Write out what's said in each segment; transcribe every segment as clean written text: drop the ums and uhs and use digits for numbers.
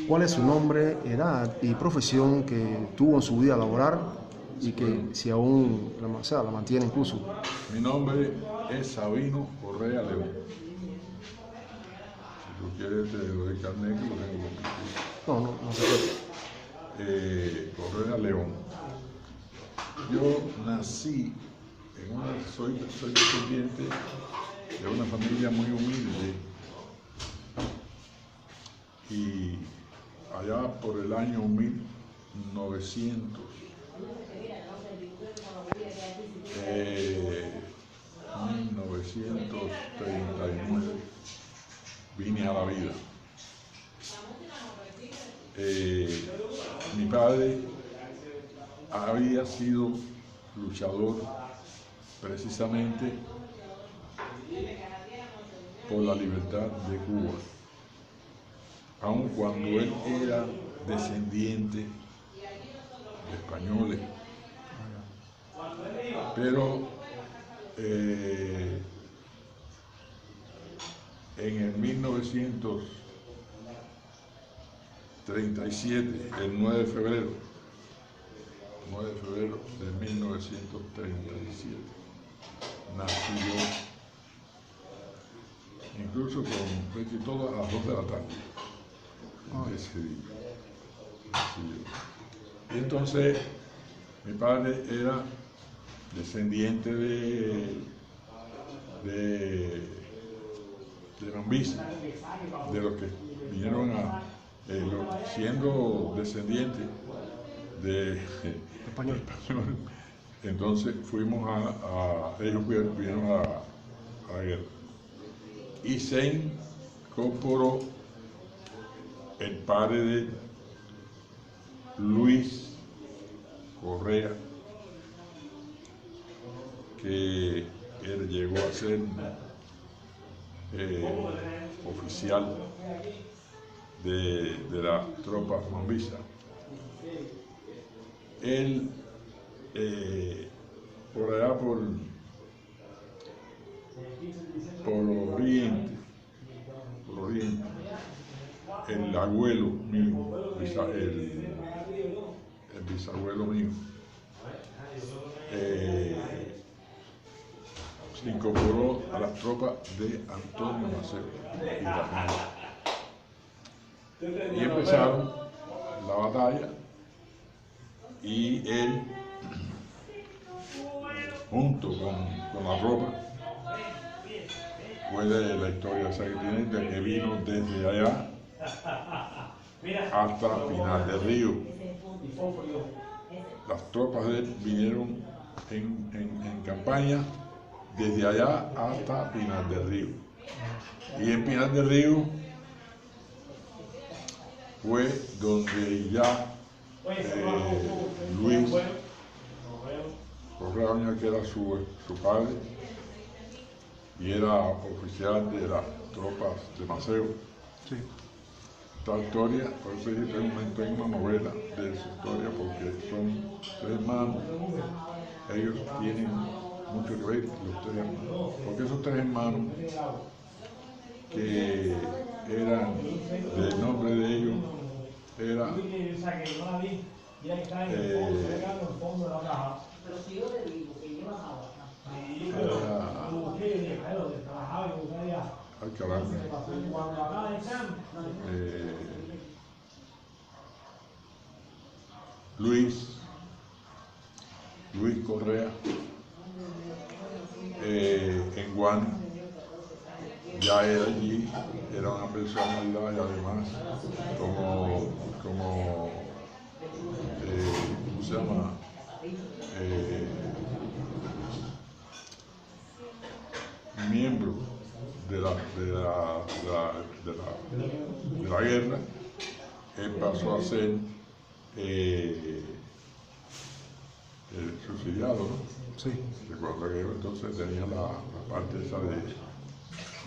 ¿Cuál es su nombre, edad y profesión que tuvo en su vida laboral y que si aún la mantiene incluso? Mi nombre es Sabino Correa León. Si tú quieres te doy carnet que lo tengo conmigo. No se puede. Correa León. Yo nací soy descendiente de una familia muy humilde y allá por el año 1939 vine a la vida. Mi padre había sido luchador precisamente por la libertad de Cuba, aun cuando él era descendiente de españoles, pero en el 1937, el 9 de febrero de 1937, nací yo, incluso con casi todo a las 2 de la tarde. Ese día, nací yo. Y entonces, mi padre era descendiente de Mambisa, de los que vinieron siendo descendientes de Español. Entonces ellos vinieron a la guerra. Y se incorporó el padre de Luis Correa, que él llegó a ser oficial de las tropas mambisas. Él, por allá por Oriente, el abuelo mío, el bisabuelo mío, se incorporó a las tropas de Antonio Maceo y empezaron la batalla, y él, junto con la tropa, fue de la historia esa que tiene, de que vino desde allá hasta Pinar del Río. Las tropas de él vinieron en campaña desde allá hasta Pinar del Río. Y en Pinar del Río fue donde ya Luis Correa, que era su padre, y era oficial de las tropas de Maceo. Sí. Esta historia, por eso dije que tengo una novela de su historia, porque son 3 hermanos. Ellos tienen mucho que ver, los 3 hermanos, porque esos 3 hermanos, que eran, del nombre de ellos, era Luis Correa, en Guano, ya era allí, era una persona y además como ¿cómo se llama? Miembro de la guerra. Él pasó a ser subsidiado, ¿no? Sí. Recuerda que entonces tenía la parte esa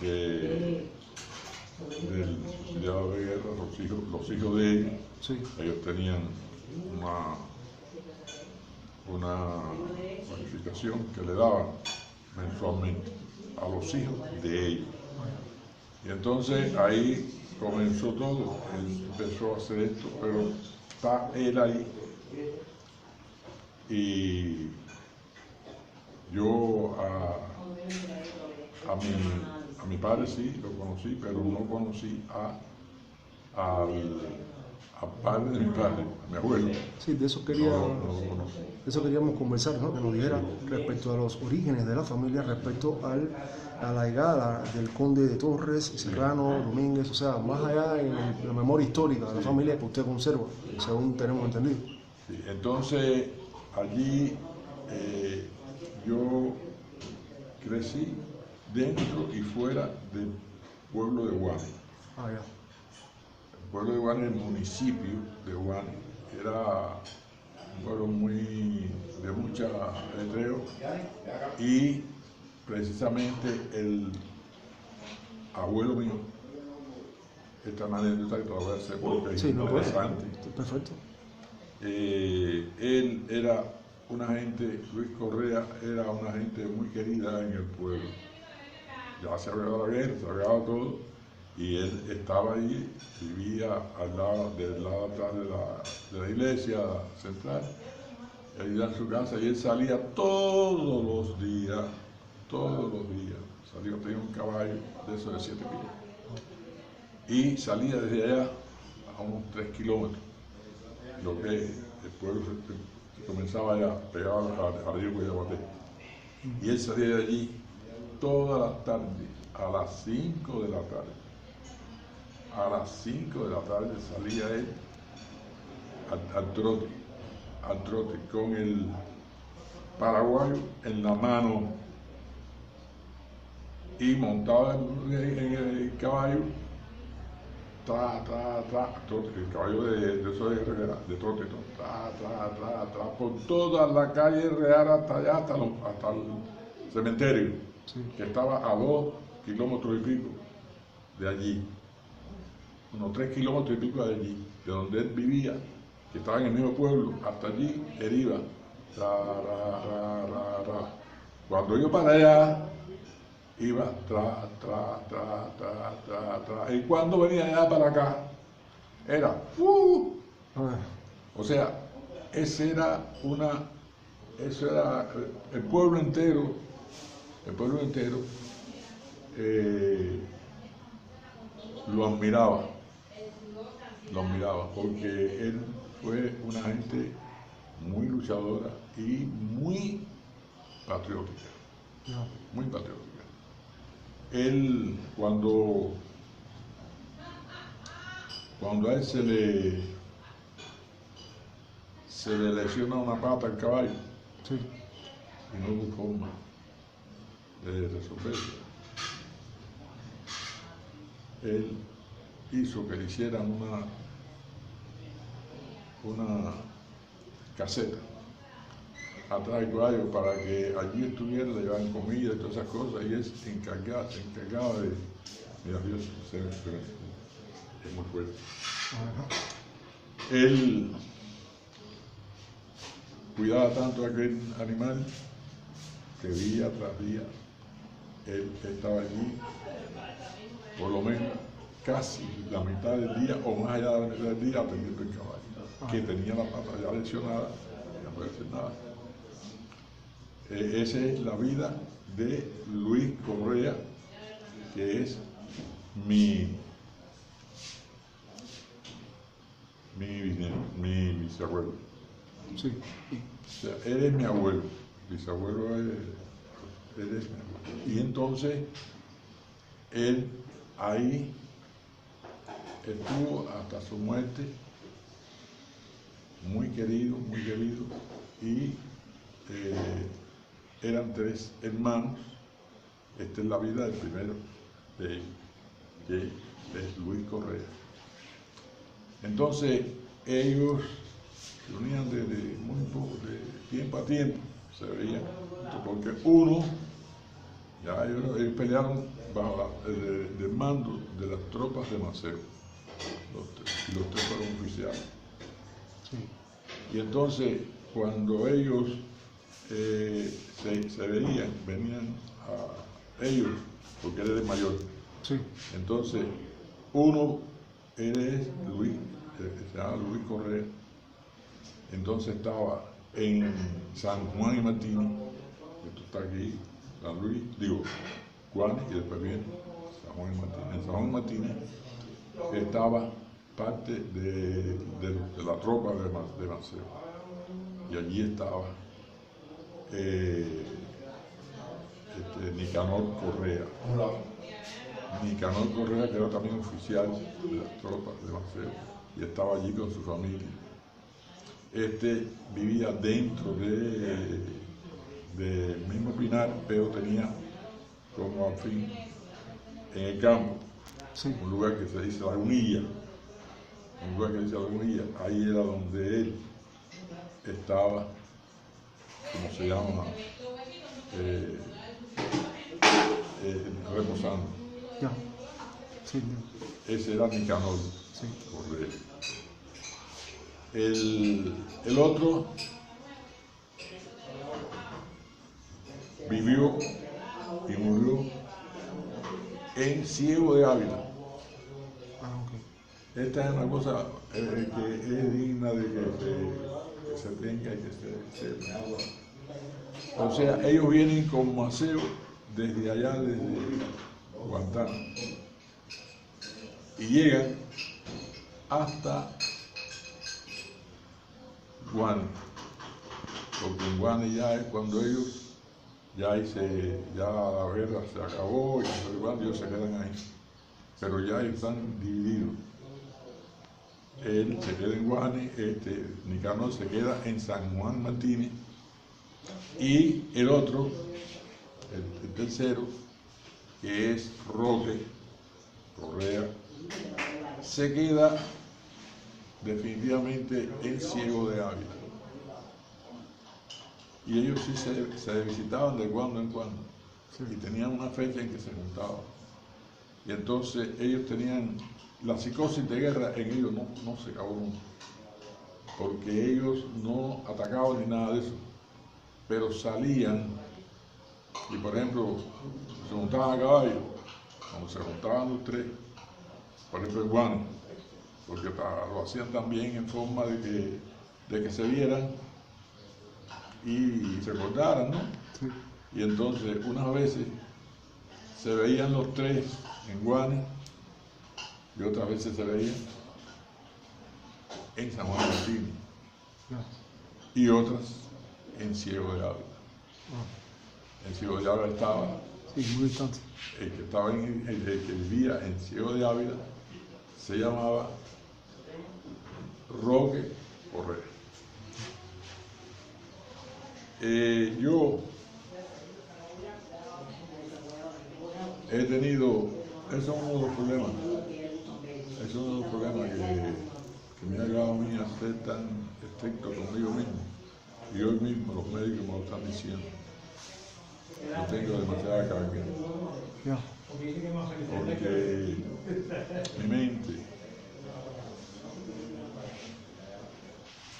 del subsidiado de guerra, los hijos de ellos. Sí. Ellos tenían una bonificación que le daban mensualmente a los hijos de ellos. Y entonces ahí comenzó todo, él empezó a hacer esto, pero está él ahí. Y yo a mi padre sí lo conocí, pero no conocí al padre de mi padre, a mi abuelo. Sí, de eso, No lo conocí. de eso queríamos conversar, ¿no? Que nos dijera respecto a los orígenes de la familia, respecto a la llegada del conde de Torres, Serrano, Domínguez, o sea, más allá en la memoria histórica de la familia que usted conserva, según tenemos entendido. Sí, entonces allí yo crecí dentro y fuera del pueblo de Guane. Ah, ya. El pueblo de Guane, el municipio de Guane, era un pueblo de mucha ajetreo, y precisamente el abuelo mío, esta anécdota que te la voy a hacer porque es Sí, no, pues, interesante. perfecto. Él era una gente, Luis Correa era una gente muy querida en el pueblo. Ya se había dado la guerra, se había dado todo, y él estaba ahí, vivía del lado atrás de la iglesia central, ahí en su casa, y él salía todos los días, salía, tenía un caballo de esos de 7 pies, y salía desde allá a unos 3 kilómetros, lo que el pueblo se comenzaba ya pegado al río Guayabaté, y él salía de allí todas las tardes, a las 5 de la tarde. A las 5 de la tarde salía él al trote, con el paraguayo en la mano, y montado en el caballo, el caballo de trote, por toda la calle real hasta allá, hasta el cementerio, Sí. que estaba a 2 kilómetros y pico de allí, unos 3 kilómetros y pico de allí, de donde él vivía, que estaba en el mismo pueblo, hasta allí él iba. Cuando yo para allá, iba y cuando venía allá para acá, era Ah, o sea, eso era el pueblo entero, lo admiraba, porque él fue una gente muy luchadora y muy patriótica, ya. muy patriótica. Él, cuando a él se le lesiona una pata al caballo, Sí. y no hubo forma de resolverlo, él hizo que le hicieran una caseta atrás del caballo para que allí estuviera, le llevaban comida y todas esas cosas, y él se encargaba de... Mira, Dios, es muy fuerte. Ajá. Él cuidaba tanto a aquel animal que día tras día él estaba allí, por lo menos casi la mitad del día o más allá de la mitad del día, atendiendo el caballo, que tenía la pata ya lesionada, no puede hacer nada. Esa es la vida de Luis Correa, que es mi bisabuelo. Sí. O sea, él es mi abuelo, bisabuelo él es mi abuelo. Y entonces, él ahí estuvo hasta su muerte, muy querido, y eran 3 hermanos. Esta es la vida del primero de ellos, que es Luis Correa. Entonces, ellos se unían desde muy poco, de tiempo a tiempo, se veían, porque ya ellos pelearon bajo el mando de las tropas de Maceo, y los 3 fueron oficiales. Sí. Y entonces, cuando ellos se venían a ellos, porque él era el mayor. Sí. Entonces, uno él es Luis, se llama Luis Correa. Entonces estaba en San Juan y Martínez, esto está aquí, San Luis, digo, Juan, y después viene San Juan y Martínez. En San Juan y Martínez estaba parte de la tropa de Maceo, y allí estaba Nicanor Correa. Nicanor Correa, que era también oficial de las tropas de Maceo, y estaba allí con su familia. Vivía dentro del mismo Pinar, pero tenía como al fin en el campo, Sí. un lugar que se dice Lagunilla, ahí era donde él estaba, como se llama, reposando. Ya. Sí, Ese era Nicanor sí. Correa. El otro vivió y murió en Ciego de Ávila. Ah, ok. Esta es una cosa que es digna de que se tenga y que se sepa. O sea, ellos vienen con Maceo desde allá, desde Guantánamo, y llegan hasta Guane, porque en Guane ya es cuando ellos, ya la guerra se acabó, y ellos se quedan ahí, pero ya están divididos. Él se queda en Guane, Nicanor se queda en San Juan Martínez, y el otro, el tercero, que es Roque Correa, se queda definitivamente en Ciego de Ávila. Y ellos sí se visitaban de cuando en cuando, Sí. y tenían una fecha en que se juntaban. Y entonces ellos tenían la psicosis de guerra, en ellos no se acabó nunca, porque ellos no atacaban ni nada de eso, pero salían y, por ejemplo, se juntaban a caballo, cuando se juntaban los tres, por ejemplo, en Guane, porque lo hacían también en forma de que se vieran y se acordaran, ¿no? Sí. Y entonces unas veces se veían los tres en Guane y otras veces se veían en San Juan Martínez Ya. y otras en Ciego de Ávila. Ah, En Ciego de Ávila estaba sí, muy distante. el que vivía en Ciego de Ávila, se llamaba Roque Correa. Yo he tenido, eso es uno de los problemas, que me ha llegado a mí a ser tan estricto conmigo mismo, y hoy mismo los médicos me lo están diciendo. Yo tengo demasiada carga, Ya. porque mi mente,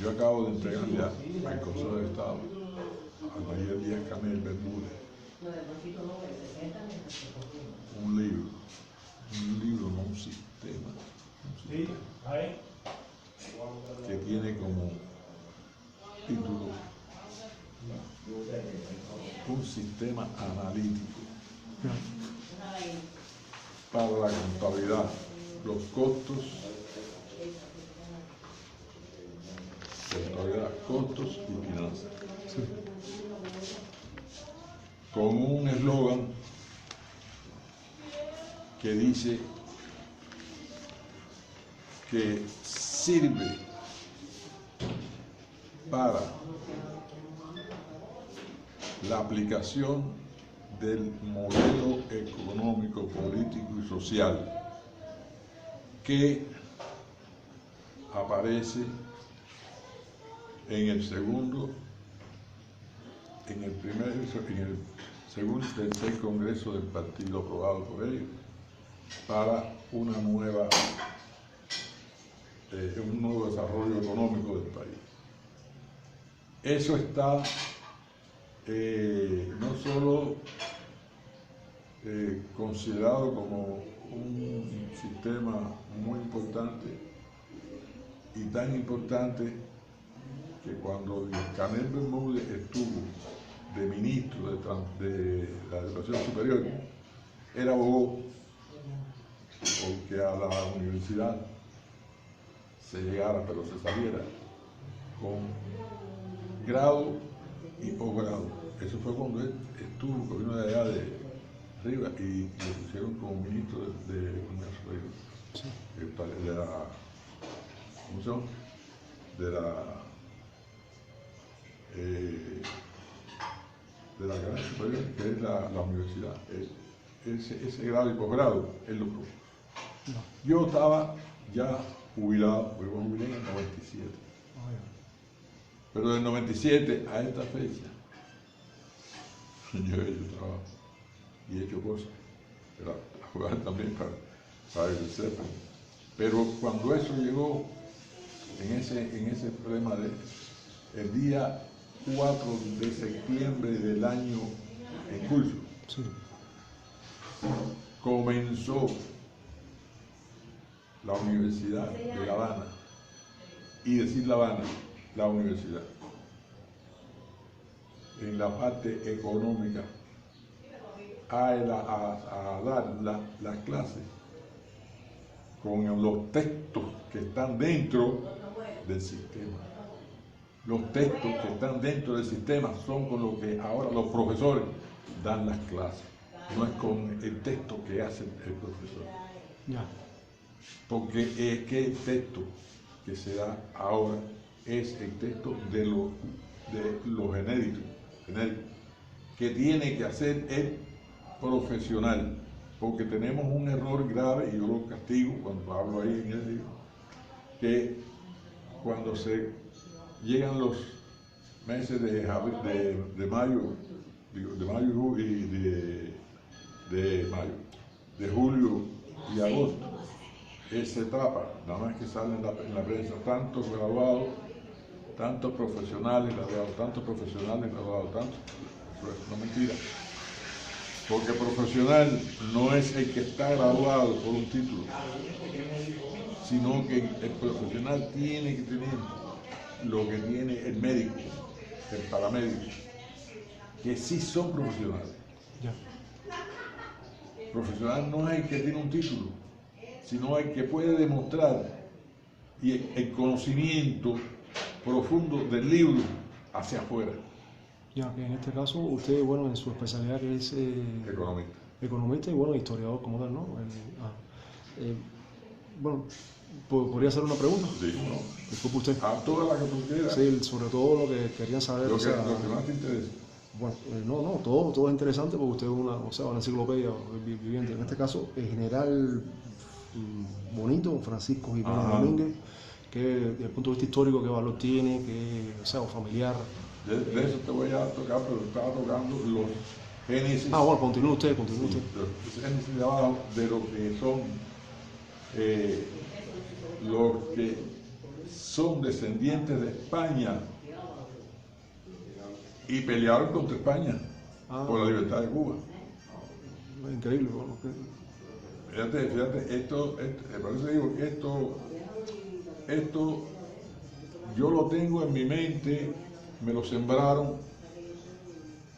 yo acabo de entregarle al Consejo de Estado, a María Díaz Canel Bermúdez, un libro, no un sistema, que tiene como título un sistema analítico Ya. para la contabilidad, los costos, y finanzas, Sí. con un eslogan que dice que sirve para la aplicación del modelo económico, político y social que aparece en el segundo, en el segundo y tercer congreso del partido aprobado por ellos para un nuevo desarrollo económico del país. Eso está no solo considerado como un sistema muy importante y tan importante que cuando Canel Bermúdez estuvo de ministro de la Educación Superior, él abogó porque a la universidad se llegara, pero se saliera con grado y posgrado. Eso fue cuando él estuvo, que vino de allá de arriba y lo pusieron como ministro de Comercio Sí. de la, ¿cómo se llama? De la Academia Superior, que es la universidad. Ese grado y posgrado, él lo puso. No. Yo estaba ya jubilado, porque yo me jubilé en el 97. Ah, ya. Pero del 97 a esta fecha, yo he hecho trabajo y he hecho cosas. Pero a jugar también para ejercer. Pero cuando eso llegó, en ese problema de el día 4 de septiembre del año en curso, Sí. comenzó la Universidad de La Habana, y decir La Habana, la universidad, en la parte económica, a dar las clases con los textos que están dentro del sistema. Los textos que están dentro del sistema son con los que ahora los profesores dan las clases, no es con el texto que hace el profesor. Ya. Porque es que el texto que se da ahora es el texto de lo genérico, que tiene que hacer el profesional, porque tenemos un error grave, y yo lo castigo cuando hablo ahí en el libro, que cuando se llegan los meses de mayo, de julio y agosto, esa etapa, nada más que sale en la prensa, tantos graduados, tantos profesionales graduados, tantos, eso es una mentira. Porque profesional no es el que está graduado por un título, sino que el profesional tiene que tener lo que tiene el médico, el paramédico, que sí son profesionales. Ya. Profesional no es el que tiene un título, sino el que puede demostrar y el conocimiento profundo del libro hacia afuera. Ya, que en este caso usted, bueno, en su especialidad que es Economista. economista y, bueno, historiador como tal, ¿no? Bueno, ¿podría hacer una pregunta? Sí, ¿no? Disculpe usted. A toda la que tú quieras. Sí, sobre todo lo que querían saber. Lo o que, sea, lo que más te interesa. bueno, no, todo es interesante porque usted es una enciclopedia viviente. En este caso, el general Bonito, Francisco Jiménez Ajá. Domínguez, que desde el punto de vista histórico, qué valor tiene, o familiar. De eso te voy a tocar, pero estaba tocando los génesis. Bueno, continúe usted. Los génesis de abajo de lo que son los que son descendientes de España y pelearon contra España por la libertad de Cuba. Increíble. Bueno, Fíjate, por eso digo, esto yo lo tengo en mi mente, me lo sembraron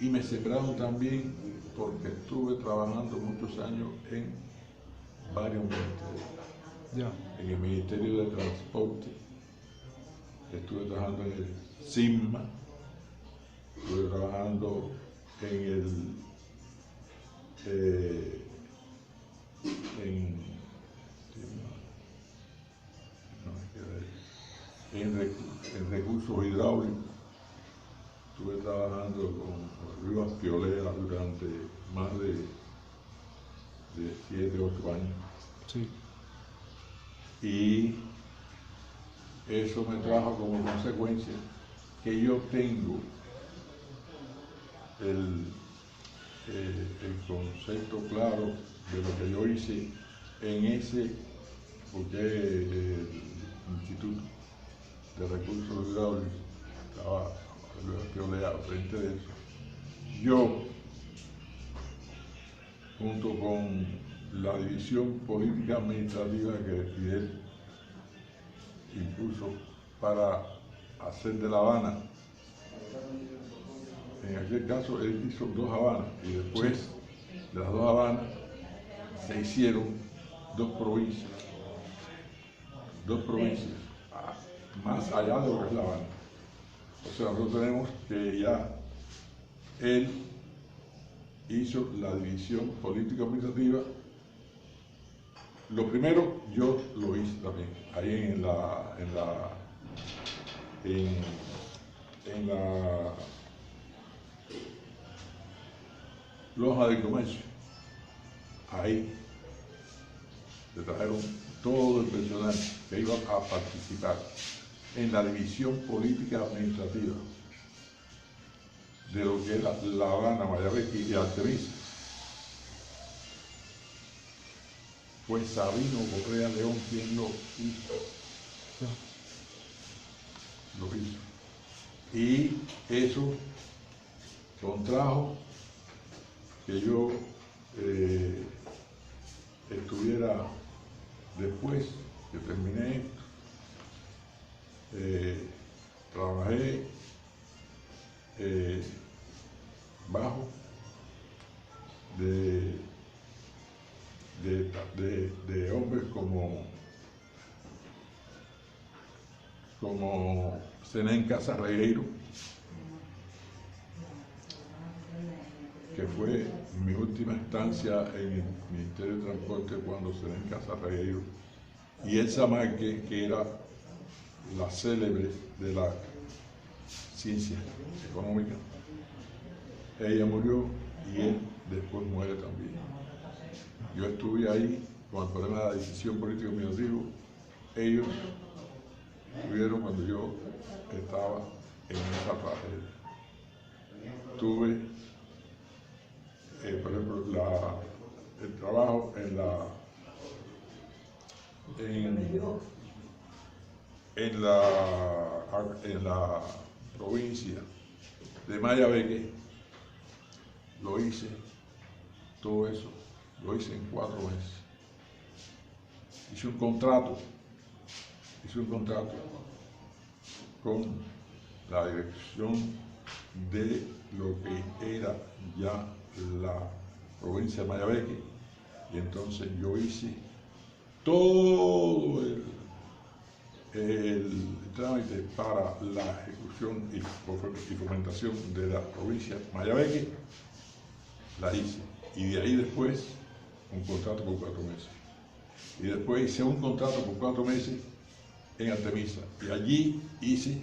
y me sembraron también porque estuve trabajando muchos años en varios ministerios. ya. En el Ministerio de Transporte, estuve trabajando en el SIGMA, estuve trabajando en recursos hidráulicos, estuve trabajando con Rivas Piolera durante más de 7 o 8 años. Sí. Y eso me trajo como consecuencia que yo tengo el concepto claro de lo que yo hice en ese, porque el Instituto de Recursos Hidráulicos estaba pioneado frente a eso. Yo, junto con la división política administrativa que Fidel impuso para hacer de La Habana. En aquel caso él hizo 2 Habanas y después de las 2 Habanas se hicieron 2 provincias, más allá de lo que es La Habana. O sea, nosotros tenemos que ya él hizo la división político-administrativa. Lo primero yo lo hice también, ahí en la Loja del Comercio. Ahí se trajeron todo el personal que iba a participar en la división política administrativa de lo que era La Habana, Mayabeque y Artemisa. Fue Sabino Correa León quien lo hizo. Y eso contrajo que yo estuviera, después que terminé, trabajé bajo de hombres como Zenén Casarregueiro, que fue mi última estancia en el Ministerio de Transporte cuando Zenén Casarregueiro, y Elsa Márquez, que era la célebre de la ciencia económica. Ella murió y él después muere también. Yo estuve ahí con el problema de la decisión político-administrativa. Ellos estuvieron cuando yo estaba en esa tragedia. Tuve, por ejemplo, el trabajo en la provincia de Mayabeque. Lo hice, todo eso, lo hice en 4 meses. Hice un contrato con la dirección de lo que era ya la provincia de Mayabeque, y entonces yo hice todo el trámite para la ejecución y fomentación de la provincia de Mayabeque. La hice, y de ahí después un contrato por 4 meses. Y después hice un contrato por 4 meses en Artemisa, y allí hice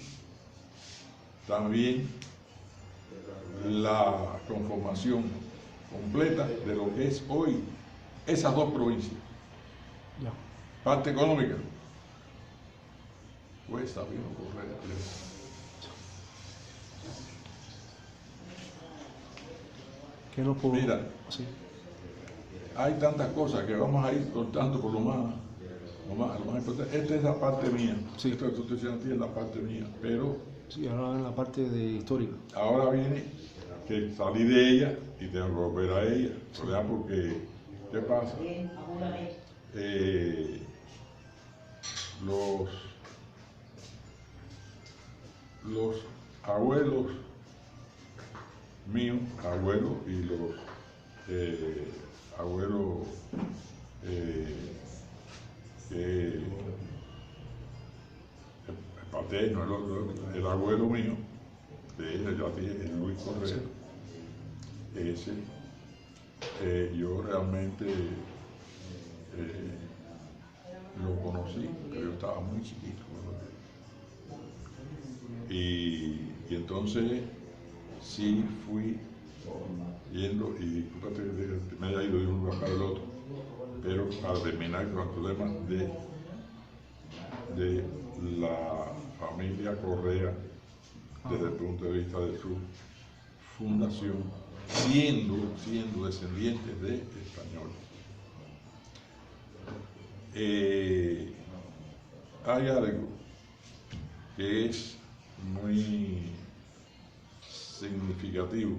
también la conformación completa de lo que es hoy esas 2 provincias. Parte económica fue Sabino Correa León. Mira, sí, hay tantas cosas que vamos a ir contando por lo más importante. Esta es la parte mía. Sí. Esto que tú te diciendo es la parte mía, pero sí, ahora en la parte de histórica. Ahora viene que salí de ella y tengo que volver a ella, ¿verdad? Porque, ¿qué pasa? Los abuelos míos, abuelos y los abuelos paterno, el abuelo mío, de ella ya dije, el Luis Correa, ese, yo realmente lo conocí, pero yo estaba muy chiquito, ¿no? Y entonces sí fui yendo, y discúlpate que me haya ido de un lugar para el otro, pero para terminar con el problema de la familia Correa desde el punto de vista de su fundación, siendo descendientes de españoles. Hay algo que es muy significativo